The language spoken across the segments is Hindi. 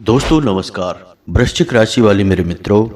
दोस्तों नमस्कार। वृश्चिक राशि वाले मेरे मित्रों,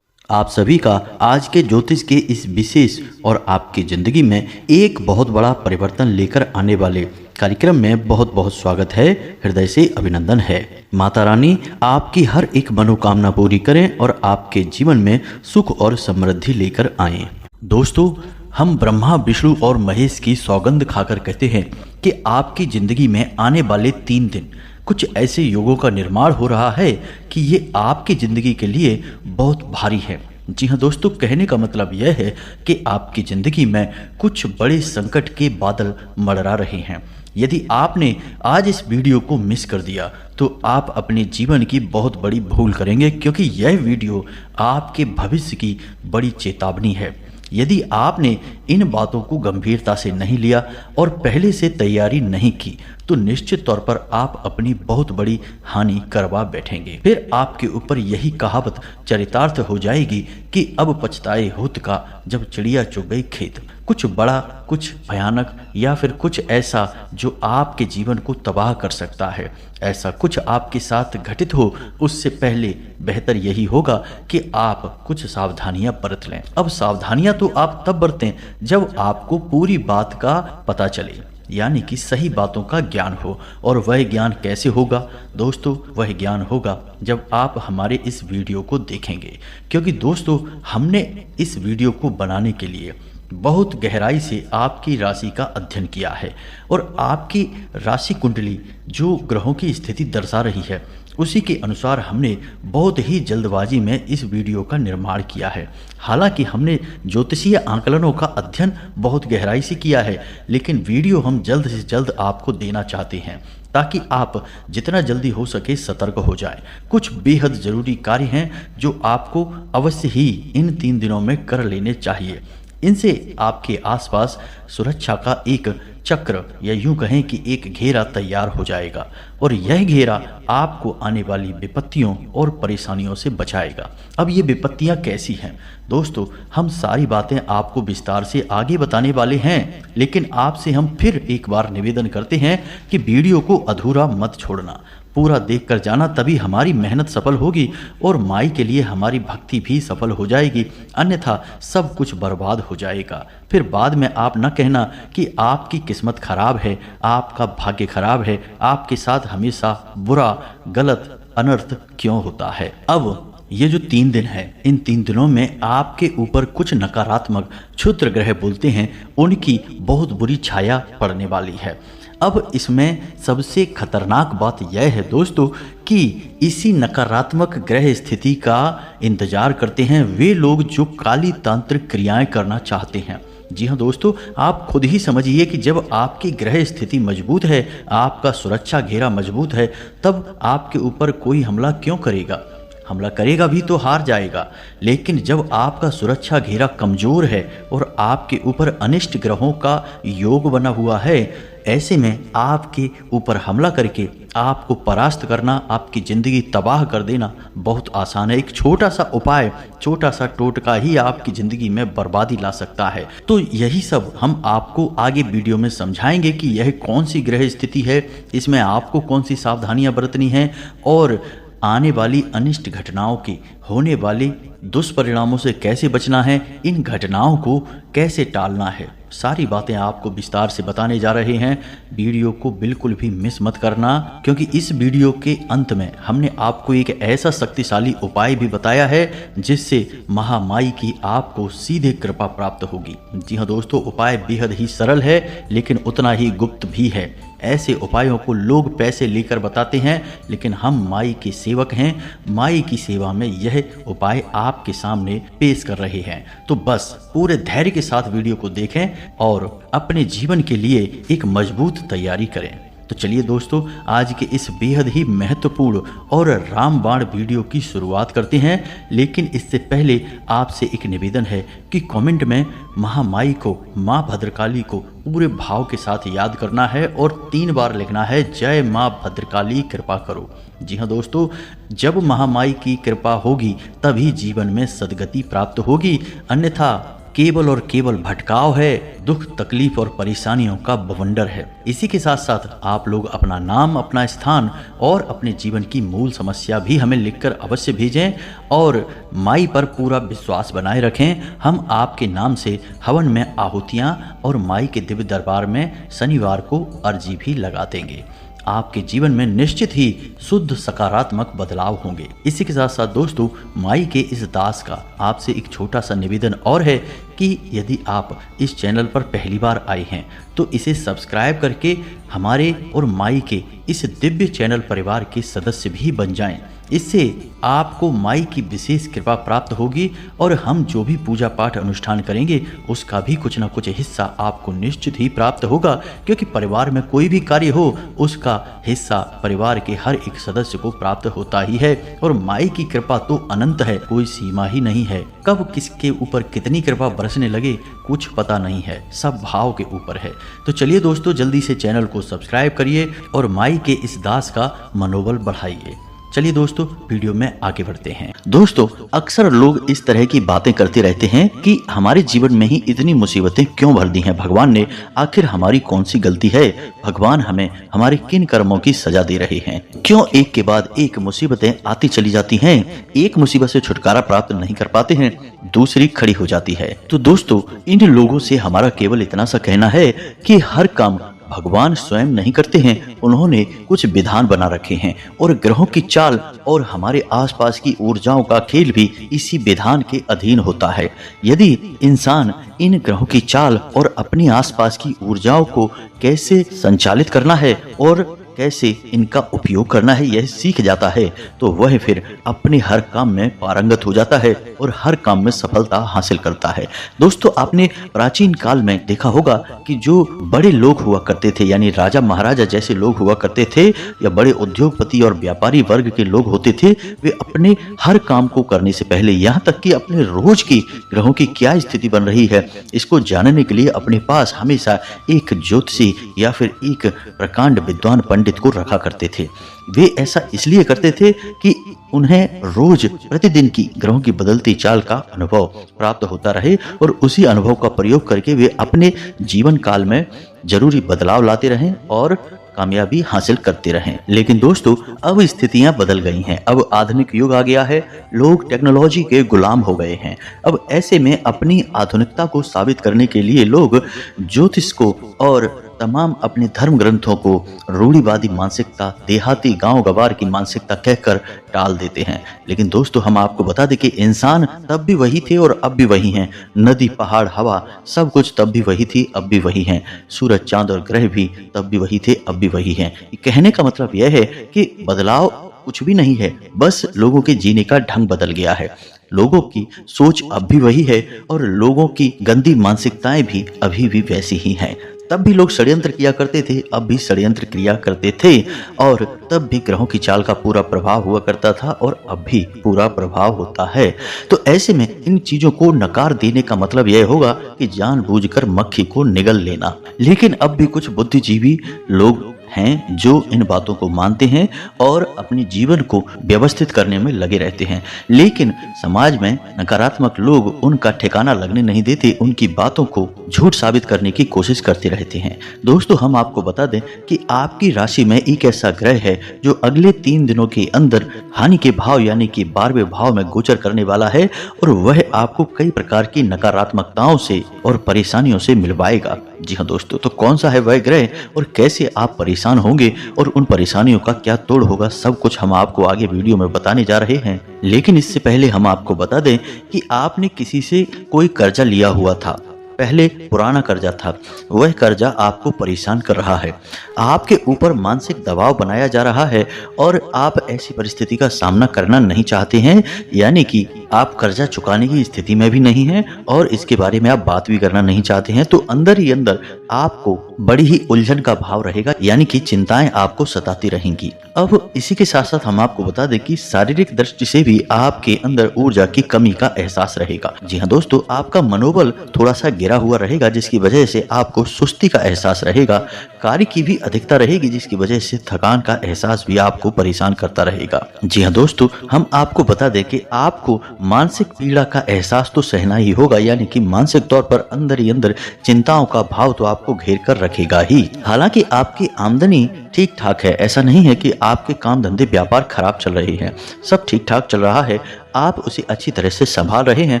आप सभी का आज के ज्योतिष के इस विशेष और आपकी ज़िंदगी में एक बहुत बड़ा परिवर्तन लेकर आने वाले कार्यक्रम में बहुत बहुत स्वागत है। हृदय से अभिनंदन है। माता रानी आपकी हर एक मनोकामना पूरी करें और आपके जीवन में सुख और समृद्धि लेकर आएं। दोस्तों, हम ब्रह्मा विष्णु और महेश की सौगंध खाकर कहते हैं कि आपकी ज़िंदगी में आने वाले 3 दिन कुछ ऐसे योगों का निर्माण हो रहा है कि ये आपकी ज़िंदगी के लिए बहुत भारी है। जी हाँ दोस्तों, कहने का मतलब यह है कि आपकी ज़िंदगी में कुछ बड़े संकट के बादल मंडरा रहे हैं। यदि आपने आज इस वीडियो को मिस कर दिया तो आप अपने जीवन की बहुत बड़ी भूल करेंगे, क्योंकि यह वीडियो आपके भविष्य की बड़ी चेतावनी है। यदि आपने इन बातों को गंभीरता से नहीं लिया और पहले से तैयारी नहीं की तो निश्चित तौर पर आप अपनी बहुत बड़ी हानि करवा बैठेंगे। फिर आपके ऊपर यही कहावत चरितार्थ हो जाएगी कि अब पछताए होत का जब चिड़िया चुग गई खेत। कुछ बड़ा, कुछ भयानक या फिर कुछ ऐसा जो आपके जीवन को तबाह कर सकता है, ऐसा कुछ आपके साथ घटित हो उससे पहले बेहतर यही होगा कि आप कुछ सावधानियां बरत लें। अब सावधानियां तो आप तब बरतें जब आपको पूरी बात का पता चले, यानी कि सही बातों का ज्ञान हो। और वह ज्ञान कैसे होगा दोस्तों? वह ज्ञान होगा जब आप हमारे इस वीडियो को देखेंगे, क्योंकि दोस्तों हमने इस वीडियो को बनाने के लिए बहुत गहराई से आपकी राशि का अध्ययन किया है और आपकी राशि कुंडली जो ग्रहों की स्थिति दर्शा रही है उसी के अनुसार हमने बहुत ही जल्दबाजी में इस वीडियो का निर्माण किया है। हालांकि हमने ज्योतिषीय आंकलनों का अध्ययन बहुत गहराई से किया है, लेकिन वीडियो हम जल्द से जल्द आपको देना चाहते हैं ताकि आप जितना जल्दी हो सके सतर्क हो जाएं। कुछ बेहद ज़रूरी कार्य हैं जो आपको अवश्य ही इन 3 दिनों में कर लेने चाहिए। इनसे आपके आसपास सुरक्षा का एक चक्र या यूं कहें कि एक घेरा तैयार हो जाएगा और यह घेरा आपको आने वाली विपत्तियों और परेशानियों से बचाएगा। अब ये विपत्तियां कैसी हैं दोस्तों, हम सारी बातें आपको विस्तार से आगे बताने वाले हैं, लेकिन आपसे हम फिर एक बार निवेदन करते हैं कि वीडियो को अधूरा मत छोड़ना, पूरा देख कर जाना, तभी हमारी मेहनत सफल होगी और माई के लिए हमारी भक्ति भी सफल हो जाएगी, अन्यथा सब कुछ बर्बाद हो जाएगा। फिर बाद में आप न कहना कि आपकी किस्मत खराब है, आपका भाग्य खराब है, आपके साथ हमेशा बुरा, गलत, अनर्थ क्यों होता है। अब ये जो 3 दिन है, इन 3 दिनों में आपके ऊपर कुछ नकारात्मक क्षुद्र ग्रह बोलते हैं उनकी बहुत बुरी छाया पड़ने वाली है। अब इसमें सबसे खतरनाक बात यह है दोस्तों कि इसी नकारात्मक ग्रह स्थिति का इंतजार करते हैं वे लोग जो काली तांत्रिक क्रियाएं करना चाहते हैं। जी हाँ दोस्तों, आप खुद ही समझिए कि जब आपकी ग्रह स्थिति मजबूत है, आपका सुरक्षा घेरा मजबूत है, तब आपके ऊपर कोई हमला क्यों करेगा? हमला करेगा भी तो हार जाएगा। लेकिन जब आपका सुरक्षा घेरा कमज़ोर है और आपके ऊपर अनिष्ट ग्रहों का योग बना हुआ है, ऐसे में आपके ऊपर हमला करके आपको परास्त करना, आपकी ज़िंदगी तबाह कर देना बहुत आसान है। एक छोटा सा उपाय, छोटा सा टोटका ही आपकी ज़िंदगी में बर्बादी ला सकता है। तो यही सब हम आपको आगे वीडियो में समझाएंगे कि यह कौन सी ग्रह स्थिति है, इसमें आपको कौन सी सावधानियां बरतनी हैं और आने वाली अनिष्ट घटनाओं के होने वाले दुष्परिणामों से कैसे बचना है, इन घटनाओं को कैसे टालना है, सारी बातें आपको विस्तार से बताने जा रहे हैं। वीडियो को बिल्कुल भी मिस मत करना, क्योंकि इस वीडियो के अंत में हमने आपको एक ऐसा शक्तिशाली उपाय भी बताया है जिससे महामाई की आपको सीधे कृपा प्राप्त होगी। जी हाँ दोस्तों, उपाय बेहद ही सरल है लेकिन उतना ही गुप्त भी है। ऐसे उपायों को लोग पैसे लेकर बताते हैं, लेकिन हम माई के सेवक हैं, माई की सेवा में यह उपाय आपके सामने पेश कर रहे हैं। तो बस पूरे धैर्य के साथ वीडियो को देखें और अपने जीवन के लिए एक मजबूत तैयारी करें। तो चलिए दोस्तों, आज के इस बेहद ही महत्वपूर्ण और रामबाण वीडियो की शुरुआत करते हैं। लेकिन इससे पहले आपसे एक निवेदन है कि कमेंट में महामाई को, माँ भद्रकाली को पूरे भाव के साथ याद करना है और 3 बार लिखना है, जय माँ भद्रकाली कृपा करो। जी हाँ दोस्तों, जब महामाई की कृपा होगी तभी जीवन में सद्गति प्राप्त होगी, अन्यथा केवल और केवल भटकाव है, दुख तकलीफ और परेशानियों का बवंडर है। इसी के साथ साथ आप लोग अपना नाम, अपना स्थान और अपने जीवन की मूल समस्या भी हमें लिखकर अवश्य भेजें और माई पर पूरा विश्वास बनाए रखें। हम आपके नाम से हवन में आहुतियां और माई के दिव्य दरबार में शनिवार को अर्जी भी लगा देंगे। आपके जीवन में निश्चित ही शुद्ध सकारात्मक बदलाव होंगे। इसी के साथ साथ दोस्तों, माई के इस दास का आपसे एक छोटा सा निवेदन और है कि यदि आप इस चैनल पर पहली बार आए हैं तो इसे सब्सक्राइब करके हमारे और माई के इस दिव्य चैनल परिवार के सदस्य भी बन जाएं। इससे आपको माई की विशेष कृपा प्राप्त होगी और हम जो भी पूजा पाठ अनुष्ठान करेंगे उसका भी कुछ ना कुछ हिस्सा आपको निश्चित ही प्राप्त होगा, क्योंकि परिवार में कोई भी कार्य हो उसका हिस्सा परिवार के हर एक सदस्य को प्राप्त होता ही है। और माई की कृपा तो अनंत है, कोई सीमा ही नहीं है। कब किसके ऊपर कितनी कृपा बरसने लगे कुछ पता नहीं है, सब भाव के ऊपर है। तो चलिए दोस्तों, जल्दी से चैनल को सब्सक्राइब करिए और माई के इस दास का मनोबल बढ़ाइए। चलिए दोस्तों, वीडियो में आगे बढ़ते हैं। दोस्तों, अक्सर लोग इस तरह की बातें करते रहते हैं कि हमारे जीवन में ही इतनी मुसीबतें क्यों भर दी हैं भगवान ने, आखिर हमारी कौन सी गलती है, भगवान हमें हमारे किन कर्मों की सजा दे रहे हैं, क्यों एक के बाद एक मुसीबतें आती चली जाती हैं, एक मुसीबत से छुटकारा प्राप्त नहीं कर पाते हैं, दूसरी खड़ी हो जाती है। तो दोस्तों, इन लोगों से हमारा केवल इतना सा कहना है कि हर काम भगवान स्वयं नहीं करते हैं, उन्होंने कुछ विधान बना रखे हैं और ग्रहों की चाल और हमारे आसपास की ऊर्जाओं का खेल भी इसी विधान के अधीन होता है। यदि इंसान इन ग्रहों की चाल और अपनी आसपास की ऊर्जाओं को कैसे संचालित करना है और कैसे इनका उपयोग करना है यह सीख जाता है तो वह फिर अपने हर काम में पारंगत हो जाता है और हर काम में सफलता हासिल करता है। दोस्तों, आपने प्राचीन काल में देखा होगा कि जो बड़े लोग हुआ करते थे, यानी राजा महाराजा जैसे लोग हुआ करते थे या बड़े उद्योगपति और व्यापारी वर्ग के लोग होते थे, वे अपने हर काम को करने से पहले, यहाँ तक कि अपने रोज की ग्रहों की क्या स्थिति बन रही है इसको जानने के लिए अपने पास हमेशा एक ज्योतिषी या फिर एक प्रकांड विद्वान पंडित को रखा करते थे। वे ऐसा इसलिए करते थे कि उन्हें रोज प्रतिदिन की ग्रहों की बदलती चाल का अनुभव प्राप्त होता रहे और उसी अनुभव का प्रयोग करके वे अपने जीवन काल में जरूरी बदलाव लाते रहें और कामयाबी हासिल करते रहें। लेकिन दोस्तों, अब स्थितियां बदल गई हैं। अब आधुनिक युग आ गया है, लोग टेक्नोलॉजी के गुलाम हो गए हैं। अब ऐसे में अपनी आधुनिकता को साबित करने के लिए लोग ज्योतिष को और तमाम अपने धर्म ग्रंथों को रूढ़िवादी मानसिकता, देहाती गांव गवार की मानसिकता कहकर टाल देते हैं। लेकिन दोस्तों, हम आपको बता दें कि इंसान तब भी वही थे और अब भी वही हैं। नदी, पहाड़, हवा सब कुछ तब भी वही थी, अब भी वही हैं। सूरज, चांद और ग्रह भी तब भी वही थे, अब भी वही हैं। कहने का मतलब यह है कि बदलाव कुछ भी नहीं है, बस लोगों के जीने का ढंग बदल गया है। लोगों की सोच अब भी वही है और लोगों की गंदी मानसिकताएं भी अभी भी वैसी ही हैं। तब भी लोग षड्यंत्र किया करते थे, अब भी षड्यंत्र किया करते थे और तब भी ग्रहों की चाल का पूरा प्रभाव हुआ करता था और अब भी पूरा प्रभाव होता है। तो ऐसे में इन चीजों को नकार देने का मतलब यह होगा कि जानबूझकर मक्खी को निगल लेना। लेकिन अब भी कुछ बुद्धिजीवी लोग हैं जो इन बातों को मानते हैं और अपने जीवन को व्यवस्थित करने में लगे रहते हैं। लेकिन समाज में नकारात्मक लोग उनका ठिकाना लगने नहीं देते, उनकी बातों को झूठ साबित करने की कोशिश करते रहते हैं। दोस्तों, हम आपको बता दें कि आपकी राशि में एक ऐसा ग्रह है जो अगले 3 दिनों के अंदर हानि के भाव यानी कि 12वें भाव में गोचर करने वाला है और वह आपको कई प्रकार की नकारात्मकताओं से और परेशानियों से मिलवाएगा। जी हाँ दोस्तों, तो कौन सा है वह ग्रह और कैसे आप परेशान होंगे और उन परेशानियों का क्या तोड़ होगा, सब कुछ हम आपको आगे वीडियो में बताने जा रहे हैं। लेकिन इससे पहले हम आपको बता दें कि आपने किसी से कोई कर्जा लिया हुआ था, पहले पुराना कर्जा था, वह कर्जा आपको परेशान कर रहा है, आपके ऊपर मानसिक दबाव बनाया जा रहा है और आप ऐसी परिस्थिति का सामना करना नहीं चाहते हैं, यानी कि आप कर्जा चुकाने की स्थिति में भी नहीं हैं और इसके बारे में आप बात भी करना नहीं चाहते हैं। तो अंदर ही अंदर आपको बड़ी ही उलझन का भाव रहेगा, यानी कि चिंताएं आपको सताती रहेंगी। अब इसी के साथ साथ हम आपको बता दें कि शारीरिक दृष्टि से भी आपके अंदर ऊर्जा की कमी का एहसास रहेगा। जी हाँ दोस्तों, आपका मनोबल थोड़ा सा गिरा हुआ रहेगा जिसकी वजह से आपको सुस्ती का एहसास रहेगा, कार्य की भी अधिकता रहेगी जिसकी वजह से थकान का एहसास भी आपको परेशान करता रहेगा। जी हाँ दोस्तों, हम आपको बता दें कि आपको मानसिक पीड़ा का एहसास तो सहना ही होगा, यानी कि मानसिक तौर पर अंदर ही अंदर चिंताओं का भाव तो आपको घेर कर रखेगा ही। हालांकि आपकी आमदनी ठीक ठाक है, ऐसा नहीं है कि आपके काम धंधे व्यापार खराब चल रहे हैं, सब ठीक ठाक चल रहा है। आप उसे अच्छी तरह से संभाल रहे हैं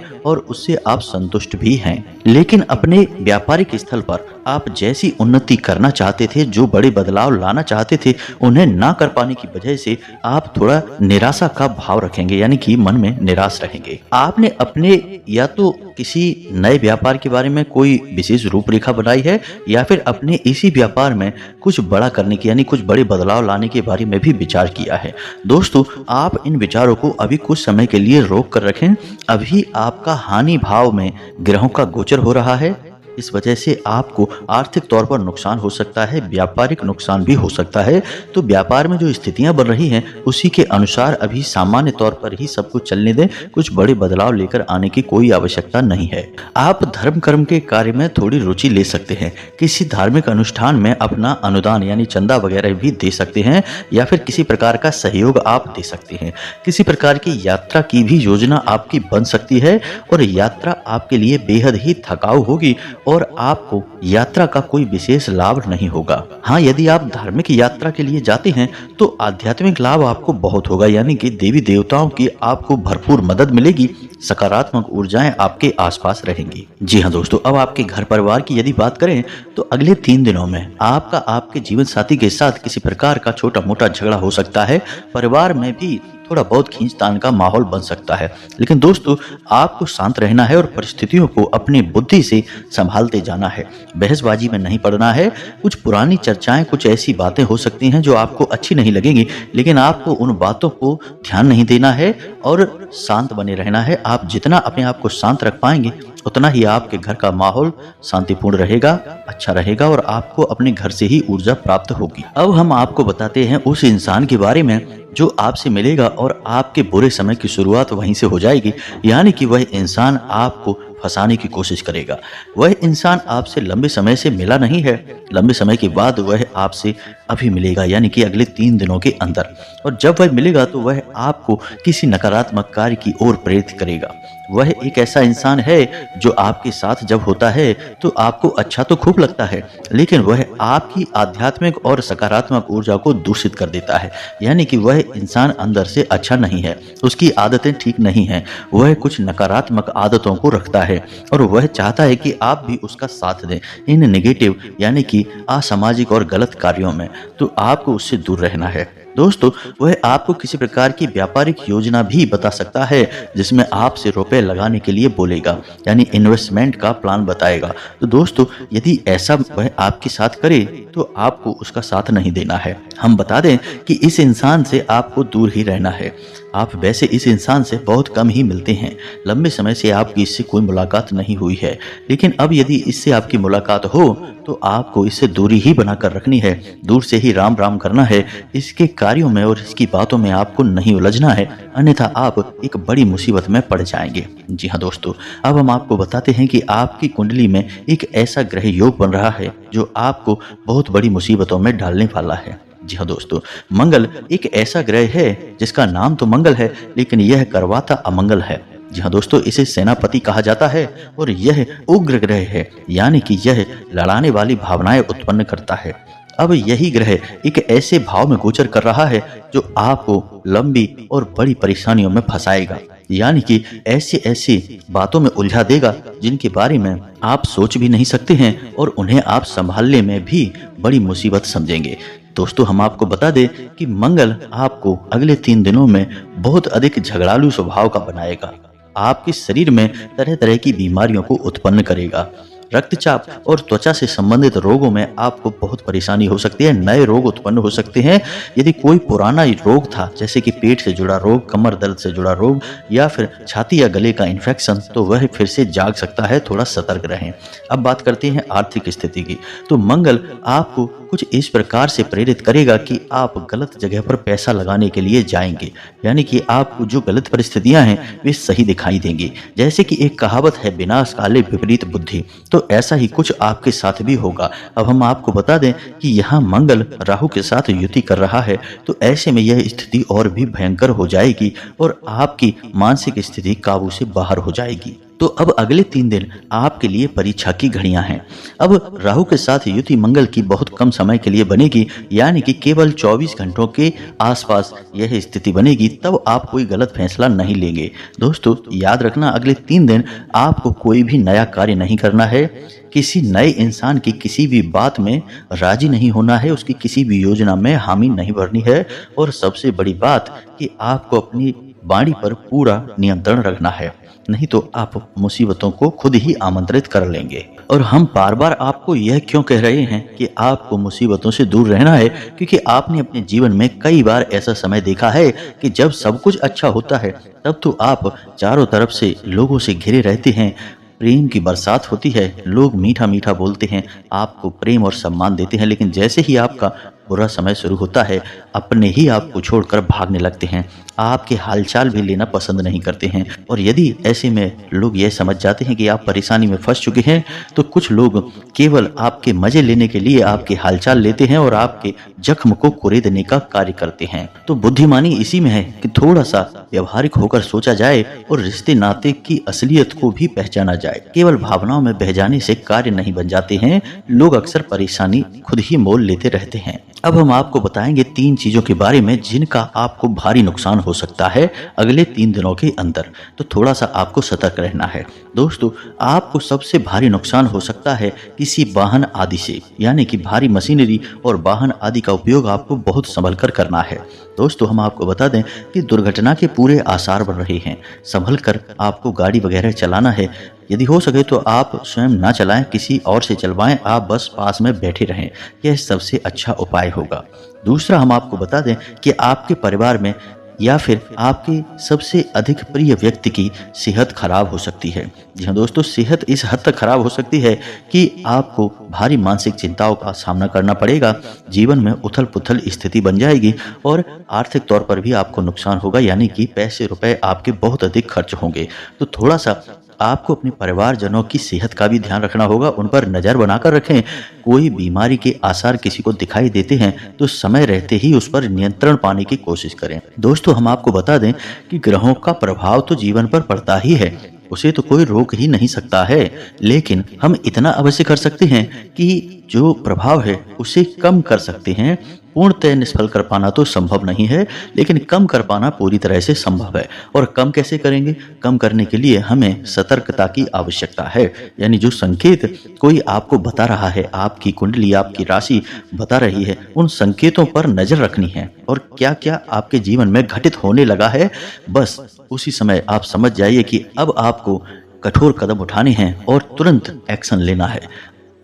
और उससे आप संतुष्ट भी हैं। लेकिन अपने व्यापारिक स्थल पर आप जैसी उन्नति करना चाहते थे, जो बड़े बदलाव लाना चाहते थे, उन्हें ना कर पाने की वजह से आप थोड़ा निराशा का भाव रखेंगे, यानी कि मन में निराश रहेंगे। आपने अपने या तो किसी नए व्यापार के बारे में कोई विशेष रूपरेखा बनाई है, या फिर अपने इसी व्यापार में कुछ बड़ा करने की यानी कुछ बड़े बदलाव लाने के बारे में भी विचार किया है। दोस्तों, आप इन विचारों को अभी कुछ समय के लिए रोक कर रखें। अभी आपका हानि भाव में ग्रहों का गोचर हो रहा है, इस वजह से आपको आर्थिक तौर पर नुकसान हो सकता है, व्यापारिक नुकसान भी हो सकता है। तो व्यापार में जो स्थितियां बन रही हैं उसी के अनुसार अभी सामान्य तौर पर ही सब कुछ चलने दें, कुछ बड़े बदलाव लेकर आने की कोई आवश्यकता नहीं है। आप धर्म कर्म के कार्य में थोड़ी रुचि ले सकते हैं, किसी धार्मिक अनुष्ठान में अपना अनुदान यानी चंदा वगैरह भी दे सकते हैं, या फिर किसी प्रकार का सहयोग आप दे सकते हैं। किसी प्रकार की यात्रा की भी योजना आपकी बन सकती है, और यात्रा आपके लिए बेहद ही थकाऊ होगी और आपको यात्रा का कोई विशेष लाभ नहीं होगा। हाँ, यदि आप धार्मिक यात्रा के लिए जाते हैं तो आध्यात्मिक लाभ आपको बहुत होगा, यानी कि देवी देवताओं की आपको भरपूर मदद मिलेगी, सकारात्मक ऊर्जाएं आपके आसपास रहेंगी। जी हाँ दोस्तों, अब आपके घर परिवार की यदि बात करें तो अगले 3 दिनों में आपका आपके जीवन साथी के साथ किसी प्रकार का छोटा मोटा झगड़ा हो सकता है। परिवार में भी थोड़ा बहुत खींचतान का माहौल बन सकता है, लेकिन दोस्तों आपको शांत रहना है और परिस्थितियों को अपनी बुद्धि से संभालते जाना है। बहसबाजी में नहीं पड़ना है। कुछ पुरानी चर्चाएं, कुछ ऐसी बातें हो सकती हैं जो आपको अच्छी नहीं लगेंगी, लेकिन आपको उन बातों को ध्यान नहीं देना है और शांत बने रहना है। आप जितना अपने आप को शांत रख पाएंगे उतना ही आपके घर का माहौल शांतिपूर्ण रहेगा, अच्छा रहेगा, और आपको अपने घर से ही ऊर्जा प्राप्त होगी। अब हम आपको बताते हैं उस इंसान के बारे में जो आपसे मिलेगा और आपके बुरे समय की शुरुआत वहीं से हो जाएगी, यानी कि वह इंसान आपको फंसाने की कोशिश करेगा। वह इंसान आपसे लंबे समय से मिला नहीं है, लंबे समय के बाद वह आपसे अभी मिलेगा, यानी कि अगले 3 दिनों के अंदर। और जब वह मिलेगा तो वह आपको किसी नकारात्मक कार्य की ओर प्रेरित करेगा। वह एक ऐसा इंसान है जो आपके साथ जब होता है तो आपको अच्छा तो खूब लगता है, लेकिन वह आपकी आध्यात्मिक और सकारात्मक ऊर्जा को दूषित कर देता है, यानी कि वह इंसान अंदर से अच्छा नहीं है, उसकी आदतें ठीक नहीं हैं, वह कुछ नकारात्मक आदतों को रखता है और वह चाहता है कि आप भी उसका साथ दें इन नेगेटिव यानी कि असामाजिक और गलत कार्यों में। तो आपको उससे दूर रहना है। दोस्तों, वह आपको किसी प्रकार की व्यापारिक योजना भी बता सकता है जिसमें आपसे रुपए लगाने के लिए बोलेगा, यानी इन्वेस्टमेंट का प्लान बताएगा। तो दोस्तों, यदि ऐसा वह आपके साथ करे तो आपको उसका साथ नहीं देना है। हम बता दें कि इस इंसान से आपको दूर ही रहना है। आप वैसे इस इंसान से बहुत कम ही मिलते हैं, लंबे समय से आपकी इससे कोई मुलाकात नहीं हुई है, लेकिन अब यदि इससे आपकी मुलाकात हो तो आपको इससे दूरी ही बनाकर रखनी है, दूर से ही राम राम करना है। इसके कार्यों में और इसकी बातों में आपको नहीं उलझना है, अन्यथा आप एक बड़ी मुसीबत में पड़ जाएंगे। जी हाँ दोस्तों, अब हम आपको बताते हैं कि आपकी कुंडली में एक ऐसा ग्रह योग बन रहा है जो आपको बहुत बड़ी मुसीबतों में डालने वाला है। जी हाँ दोस्तों, मंगल एक ऐसा ग्रह है जिसका नाम तो मंगल है, लेकिन यह करवाता अमंगल है। जी हाँ दोस्तों, इसे सेनापति कहा जाता है और यह उग्र ग्रह है, यानी कि यह लड़ाने वाली भावनाएं उत्पन्न करता है। अब यही ग्रह एक ऐसे भाव में गोचर कर रहा है जो आपको लंबी और बड़ी परेशानियों में फंसाएगा, यानी कि ऐसी ऐसी बातों में उलझा देगा जिनके बारे में आप सोच भी नहीं सकते हैं और उन्हें आप संभालने में भी बड़ी मुसीबत समझेंगे। दोस्तों, हम आपको बता दें कि मंगल आपको अगले 3 दिनों में बहुत अधिक झगड़ालू स्वभाव का बनाएगा, आपके शरीर में तरह तरह की बीमारियों को उत्पन्न करेगा। रक्तचाप और त्वचा से संबंधित रोगों में आपको बहुत परेशानी हो सकती है, नए रोग उत्पन्न हो सकते हैं। यदि कोई पुराना रोग था जैसे कि पेट से जुड़ा रोग, कमर दर्द से जुड़ा रोग या फिर छाती या गले का इन्फेक्शन, तो वह फिर से जाग सकता है, थोड़ा सतर्क रहें। अब बात करते हैं आर्थिक स्थिति की। तो मंगल आपको कुछ इस प्रकार से प्रेरित करेगा कि आप गलत जगह पर पैसा लगाने के लिए जाएंगे, यानी कि आपको जो गलत परिस्थितियां हैं वे सही दिखाई देंगी। जैसे कि एक कहावत है, विनाश काले विपरीत बुद्धि, तो ऐसा ही कुछ आपके साथ भी होगा। अब हम आपको बता दें कि यहाँ मंगल राहु के साथ युति कर रहा है, तो ऐसे में यह स्थिति और भी भयंकर हो जाएगी और आपकी मानसिक स्थिति काबू से बाहर हो जाएगी। तो अब अगले 3 दिन आपके लिए परीक्षा की घड़ियां हैं। अब राहु के साथ युति मंगल की बहुत कम समय के लिए बनेगी, यानी कि केवल 24 घंटों के आसपास यह स्थिति बनेगी, तब आप कोई गलत फैसला नहीं लेंगे। दोस्तों याद रखना, अगले 3 दिन आपको कोई भी नया कार्य नहीं करना है, किसी नए इंसान की किसी भी बात में राजी नहीं होना है, उसकी किसी भी योजना में हामी नहीं भरनी है, और सबसे बड़ी बात कि आपको अपनी वाणी पर पूरा नियंत्रण रखना है, नहीं तो आप मुसीबतों को खुद ही आमंत्रित कर लेंगे। और हम बार बार आपको यह क्यों कह रहे हैं कि आपको मुसीबतों से दूर रहना है, क्योंकि आपने अपने जीवन में कई बार ऐसा समय देखा है कि जब सब कुछ अच्छा होता है तब तो आप चारों तरफ से लोगों से घिरे रहते हैं, प्रेम की बरसात होती है, लोग मीठा मीठा बोलते हैं, आपको प्रेम और सम्मान देते हैं, लेकिन जैसे ही आपका बुरा समय शुरू होता है अपने ही आपको छोड़कर भागने लगते हैं, आपके हालचाल भी लेना पसंद नहीं करते हैं। और यदि ऐसे में लोग यह समझ जाते हैं कि आप परेशानी में फंस चुके हैं, तो कुछ लोग केवल आपके मजे लेने के लिए आपके हालचाल लेते हैं और आपके जख्म को कुरेदने का कार्य करते हैं। तो बुद्धिमानी इसी में है कि थोड़ा सा व्यवहारिक होकर सोचा जाए और रिश्ते नाते की असलियत को भी पहचाना जाए। केवल भावनाओं में बह जाने से कार्य नहीं बन जाते हैं, लोग अक्सर परेशानी खुद ही मोल लेते रहते हैं। अब हम आपको बताएंगे 3 चीजों के बारे में जिनका आपको भारी नुकसान हो सकता है अगले 3 दिनों के अंदर, तो थोड़ा सा आपको सतर्क रहना है। दोस्तों आपको सबसे भारी नुकसान हो सकता है किसी वाहन आदि से, यानी कि भारी मशीनरी और वाहन आदि का उपयोग आपको बहुत संभल कर करना है। दोस्तों हम आपको बता दें कि दुर्घटना के पूरे आसार बन रहे हैं, संभल कर आपको गाड़ी वगैरह चलाना है। यदि हो सके तो आप स्वयं ना चलाएं, किसी और से चलवाएं, आप बस पास में बैठे रहें, यह सबसे अच्छा उपाय होगा। दूसरा हम आपको बता दें कि आपके परिवार में या फिर आपके सबसे अधिक प्रिय व्यक्ति की सेहत खराब हो सकती है। जी हाँ दोस्तों, सेहत इस हद तक खराब हो सकती है कि आपको भारी मानसिक चिंताओं का सामना करना पड़ेगा, जीवन में उथल पुथल स्थिति बन जाएगी और आर्थिक तौर पर भी आपको नुकसान होगा, यानी कि पैसे रुपए आपके बहुत अधिक खर्च होंगे। तो थोड़ा सा आपको अपने परिवारजनों की सेहत का भी ध्यान रखना होगा, उन पर नज़र बनाकर रखें। कोई बीमारी के आसार किसी को दिखाई देते हैं तो समय रहते ही उस पर नियंत्रण पाने की कोशिश करें। दोस्तों हम आपको बता दें कि ग्रहों का प्रभाव तो जीवन पर पड़ता ही है, उसे तो कोई रोक ही नहीं सकता है, लेकिन हम इतना अवश्य कर सकते हैं कि जो प्रभाव है उसे कम कर सकते हैं। पूर्णतः निष्फल कर पाना तो संभव नहीं है, लेकिन कम कर पाना पूरी तरह से संभव है। और कम कैसे करेंगे? कम करने के लिए हमें सतर्कता की आवश्यकता है, यानी जो संकेत कोई आपको बता रहा है, आपकी कुंडली आपकी राशि बता रही है, उन संकेतों पर नजर रखनी है और क्या क्या आपके जीवन में घटित होने लगा है, बस उसी समय आप समझ जाइए कि अब आपको कठोर कदम उठाने हैं और तुरंत एक्शन लेना है।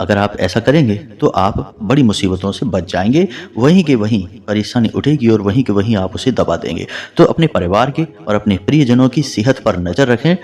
अगर आप ऐसा करेंगे तो आप बड़ी मुसीबतों से बच जाएंगे, वहीं के वहीं परेशानी उठेगी और वहीं के वहीं आप उसे दबा देंगे। तो अपने परिवार के और अपने प्रियजनों की सेहत पर नजर रखें,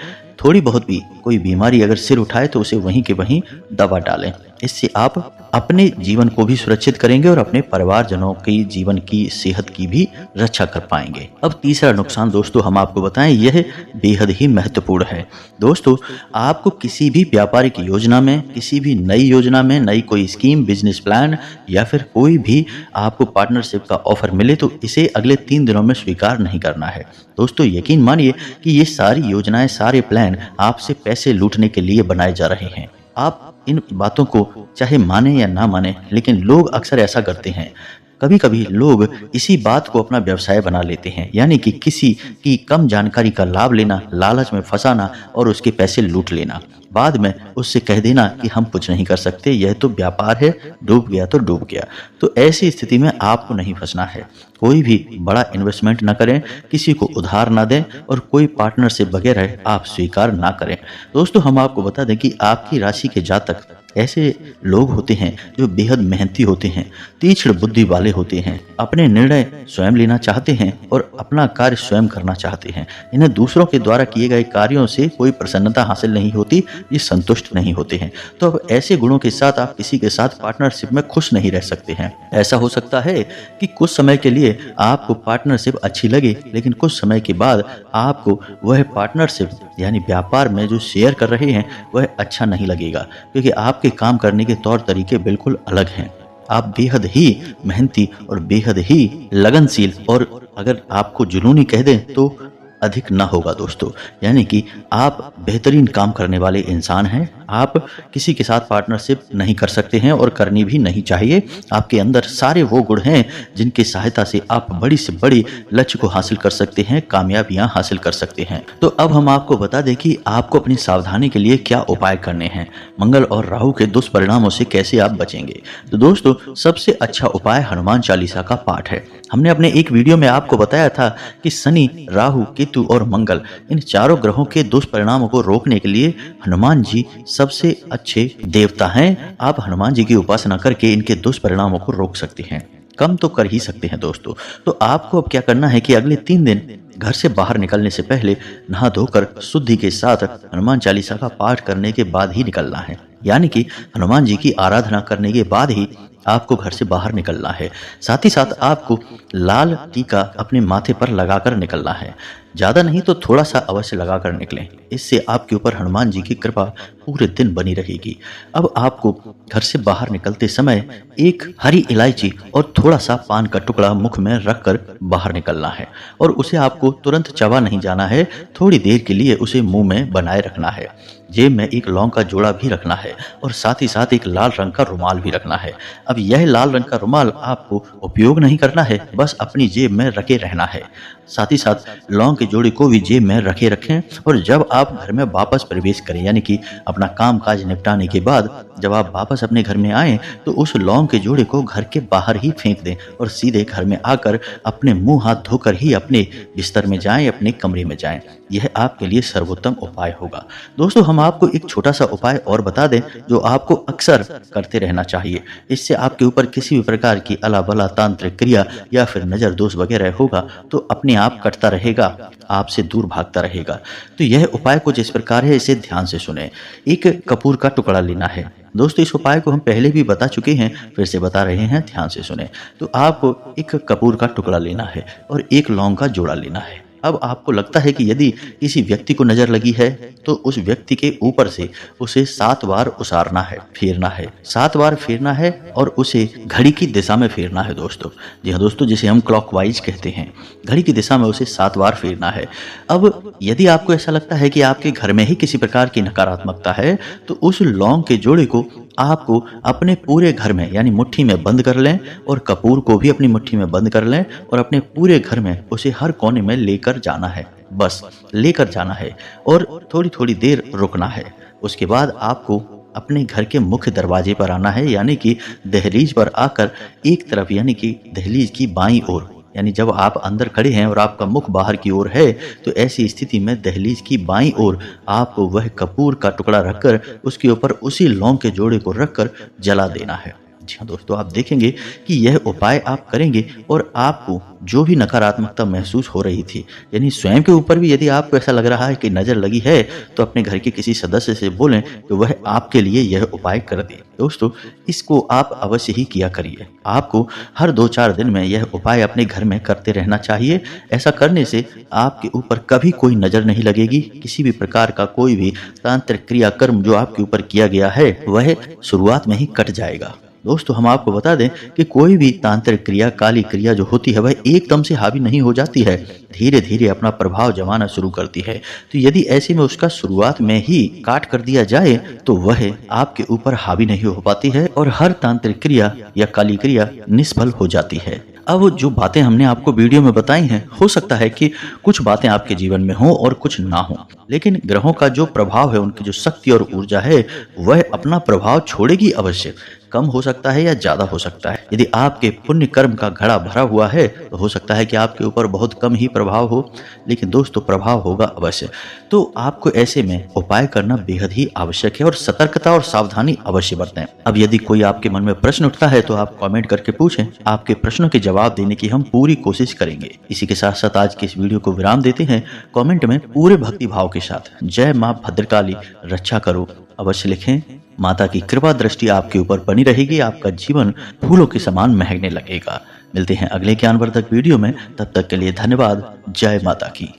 थोड़ी बहुत भी कोई बीमारी अगर सिर उठाए तो उसे वहीं के वहीं दबा डालें। इससे आप अपने जीवन को भी सुरक्षित करेंगे और अपने परिवारजनों की जीवन की सेहत की भी रक्षा कर पाएंगे। अब तीसरा नुकसान दोस्तों हम आपको बताएं, यह बेहद ही महत्वपूर्ण है। दोस्तों आपको किसी भी व्यापारिक योजना में, किसी भी नई योजना में, नई कोई स्कीम, बिजनेस प्लान या फिर कोई भी आपको पार्टनरशिप का ऑफर मिले तो इसे अगले 3 दिनों में स्वीकार नहीं करना है। दोस्तों यकीन मानिए कि ये सारी योजनाएं, सारे प्लान आपसे पैसे लूटने के लिए बनाए जा रहे हैं। आप इन बातों को चाहे माने या ना माने, लेकिन लोग अक्सर ऐसा करते हैं। कभी कभी लोग इसी बात को अपना व्यवसाय बना लेते हैं, यानी कि किसी की कम जानकारी का लाभ लेना, लालच में फंसाना और उसके पैसे लूट लेना, बाद में उससे कह देना कि हम कुछ नहीं कर सकते, यह तो व्यापार है, डूब गया तो डूब गया। तो ऐसी स्थिति में आपको नहीं फंसना है। कोई भी बड़ा इन्वेस्टमेंट ना करें, किसी को उधार ना दें और कोई पार्टनरशिप वगैरह आप स्वीकार ना करें। दोस्तों हम आपको बता दें कि आपकी राशि के जातक ऐसे लोग होते हैं जो बेहद मेहनती होते हैं, तीक्ष्ण बुद्धि वाले होते हैं, अपने निर्णय स्वयं लेना चाहते हैं और अपना कार्य स्वयं करना चाहते हैं। इन्हें दूसरों के द्वारा किए गए कार्यों से कोई प्रसन्नता हासिल नहीं होती, ये संतुष्ट नहीं होते हैं। तो अब ऐसे गुणों के साथ आप किसी के साथ पार्टनरशिप में खुश नहीं रह सकते हैं। ऐसा हो सकता है कि कुछ समय के लिए आपको पार्टनरशिप अच्छी लगे, लेकिन कुछ समय के बाद आपको वह पार्टनरशिप यानी व्यापार में जो शेयर कर रहे हैं वह अच्छा नहीं लगेगा, क्योंकि आपके काम करने के तौर तरीके बिल्कुल अलग हैं। आप बेहद ही मेहनती और बेहद ही लगनशील और अगर आपको जुनूनी कह दें तो अधिक ना होगा दोस्तों। यानी कि आप बेहतरीन काम करने वाले इंसान हैं। आप किसी के साथ पार्टनरशिप नहीं कर सकते हैं और करनी भी नहीं चाहिए। आपके अंदर सारे वो गुण हैं जिनकी सहायता से आप बड़ी से बड़ी लक्ष्य को हासिल कर सकते हैं, कामयाबियां हासिल कर सकते हैं। तो अब हम आपको बता दें कि आपको अपनी सावधानी के लिए क्या उपाय करने हैं, मंगल और राहु के दुष्परिणामों से कैसे आप बचेंगे। तो दोस्तों, सबसे अच्छा उपाय हनुमान चालीसा का पाठ है। हमने अपने एक वीडियो में आपको बताया था कि शनि, राहु, केतु और मंगल, इन चारों ग्रहों के दुष्परिणामों को रोकने के लिए हनुमान जी सबसे अच्छे देवता हैं। आप हनुमान जी की उपासना करके इनके दुष्परिणामों को रोक सकते हैं, कम तो कर ही सकते हैं दोस्तों। तो आपको अब क्या करना है कि अगले 3 दिन घर से बाहर निकलने से पहले नहा धोकर शुद्धि के साथ हनुमान चालीसा का पाठ करने के बाद ही निकलना है। यानी कि हनुमान जी की आराधना करने के बाद ही आपको घर से बाहर निकलना है। साथ ही साथ आपको लाल टीका अपने माथे पर लगाकर निकलना है। ज़्यादा नहीं तो थोड़ा सा अवश्य लगाकर निकलें, इससे आपके ऊपर हनुमान जी की कृपा पूरे दिन बनी रहेगी। अब आपको घर से बाहर निकलते समय एक हरी इलायची और थोड़ा सा पान का टुकड़ा मुख में रखकर बाहर निकलना है और उसे आपको तुरंत चबा नहीं जाना है, थोड़ी देर के लिए उसे मुंह में बनाए रखना है। जेब में एक लौंग का जोड़ा भी रखना है और साथ ही साथ एक लाल रंग का रुमाल भी रखना है। अब यह लाल रंग का रुमाल आपको उपयोग नहीं करना है, बस अपनी जेब में रखे रहना है। साथ ही साथ लौंग के जोड़े को भी जेब में रखे रखें और जब आप घर में वापस प्रवेश करें, यानी कि अपना काम काज निपटाने के बाद जब आप वापस अपने घर में आएं तो उस लौंग के जोड़े को घर के बाहर ही फेंक दें और सीधे घर में आकर अपने मुंह हाथ धोकर ही अपने बिस्तर में जाएं, अपने कमरे में जाएं। यह आपके लिए सर्वोत्तम उपाय होगा। दोस्तों, हम आपको एक छोटा सा उपाय और बता दें जो आपको अक्सर करते रहना चाहिए। इससे आपके ऊपर किसी भी प्रकार की अला बला तांत्रिक क्रिया या फिर नजर दोष वगैरह होगा तो अपने आप कटता रहेगा, आपसे दूर भागता रहेगा। तो यह उपाय कुछ इस प्रकार है, इसे ध्यान से सुने। एक कपूर का टुकड़ा लेना है। दोस्तों, इस उपाय को हम पहले भी बता चुके हैं, फिर से बता रहे हैं, ध्यान से सुने। तो आपको एक कपूर का टुकड़ा लेना है और एक लौंग का जोड़ा लेना है। अब आपको लगता है कि यदि किसी व्यक्ति को नजर लगी है तो उस व्यक्ति के ऊपर से उसे 7 बार उसारना है, फेरना है। 7 बार फेरना है और उसे घड़ी की दिशा में फेरना है दोस्तों। जी हाँ दोस्तों, जिसे हम क्लॉकवाइज कहते हैं, घड़ी की दिशा में उसे 7 बार फेरना है। अब यदि आपको ऐसा लगता है कि आपके घर में ही किसी प्रकार की नकारात्मकता है तो उस लौंग के जोड़े को आपको अपने पूरे घर में यानी मुट्ठी में बंद कर लें और कपूर को भी अपनी मुट्ठी में बंद कर लें और अपने पूरे घर में उसे हर कोने में लेकर जाना है। बस लेकर जाना है और थोड़ी थोड़ी देर रुकना है। उसके बाद आपको अपने घर के मुख्य दरवाजे पर आना है, यानी कि दहलीज पर आकर एक तरफ, यानी कि दहलीज की बाईं ओर, यानी जब आप अंदर खड़े हैं और आपका मुख बाहर की ओर है तो ऐसी स्थिति में दहलीज की बाईं ओर आपको वह कपूर का टुकड़ा रखकर उसके ऊपर उसी लौंग के जोड़े को रखकर जला देना है। जी हाँ दोस्तों, आप देखेंगे कि यह उपाय आप करेंगे और आपको जो भी नकारात्मकता महसूस हो रही थी, यानी स्वयं के ऊपर भी यदि आपको ऐसा लग रहा है कि नज़र लगी है तो अपने घर के किसी सदस्य से बोलें कि वह आपके लिए यह उपाय कर दे। दोस्तों, इसको आप अवश्य ही किया करिए। आपको हर 2-4 दिन में यह उपाय अपने घर में करते रहना चाहिए। ऐसा करने से आपके ऊपर कभी कोई नज़र नहीं लगेगी। किसी भी प्रकार का कोई भी तांत्रिक क्रियाकर्म जो आपके ऊपर किया गया है वह शुरुआत में ही कट जाएगा। दोस्तों, हम आपको बता दें कि कोई भी तांत्रिक क्रिया, काली क्रिया जो होती है वह एकदम से हावी नहीं हो जाती है, धीरे धीरे अपना प्रभाव जमाना शुरू करती है। तो यदि ऐसे में उसका शुरुआत में ही काट कर दिया जाए तो वह आपके ऊपर हावी नहीं हो पाती है और हर तांत्रिक क्रिया या काली क्रिया निष्फल हो जाती है। अब जो बातें हमने आपको वीडियो में बताई हैं, हो सकता है कि कुछ बातें आपके जीवन में हों और कुछ ना हों, लेकिन ग्रहों का जो प्रभाव है, उनकी जो शक्ति और ऊर्जा है वह अपना प्रभाव छोड़ेगी अवश्य। कम हो सकता है या ज्यादा हो सकता है। यदि आपके पुण्य कर्म का घड़ा भरा हुआ है तो हो सकता है कि आपके ऊपर बहुत कम ही प्रभाव हो, लेकिन दोस्तों प्रभाव होगा अवश्य। तो आपको ऐसे में उपाय करना बेहद ही आवश्यक है और सतर्कता और सावधानी अवश्य बरतें। अब यदि कोई आपके मन में प्रश्न उठता है तो आप कमेंट करके पूछें, आपके प्रश्नों के जवाब देने की हम पूरी कोशिश करेंगे। इसी के साथ साथ आज के इस वीडियो को विराम देते हैं। कमेंट में पूरे भक्ति भाव के साथ जय मां भद्रकाली रक्षा करो अवश्य लिखें। माता की कृपा दृष्टि आपके ऊपर बनी रहेगी, आपका जीवन फूलों के समान महकने लगेगा। मिलते हैं अगले ज्ञानवर्धक वीडियो में, तब तक के लिए धन्यवाद। जय माता की।